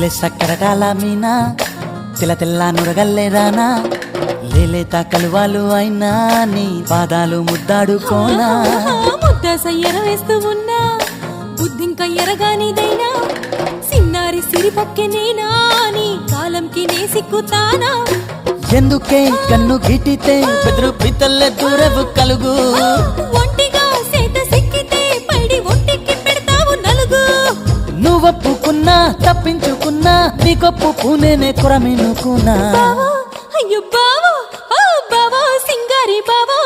లేలే సక్కరటాల మీనా తెల్ల తెల్ల నురగల్లేదానా లేలేత కలువాలు అయినా నీ పాదాలు ముద్దాడుకోనా ముద్ద సయ్యర వేస్తూ ఉన్నా బుద్ధింక ఎరగానిదైనా సిన్నారి సిరిపక్కె నేనా నీ కాలంకి నే సిక్కుతానా ఎందుకే కన్ను గిటితే బెదురు పితల్లే దూరవు కలుగు ఒంటిగా సేత సిక్కితే పైడి ఒంటికి పెడతావు నలుగు నువ్వొప్పుకున్నా తప్పించుకున్నా నీకొప్పు పూనేనే కొరమినుకున్నా బావా అయ్యో బావా ఓ బావా సింగారి బావా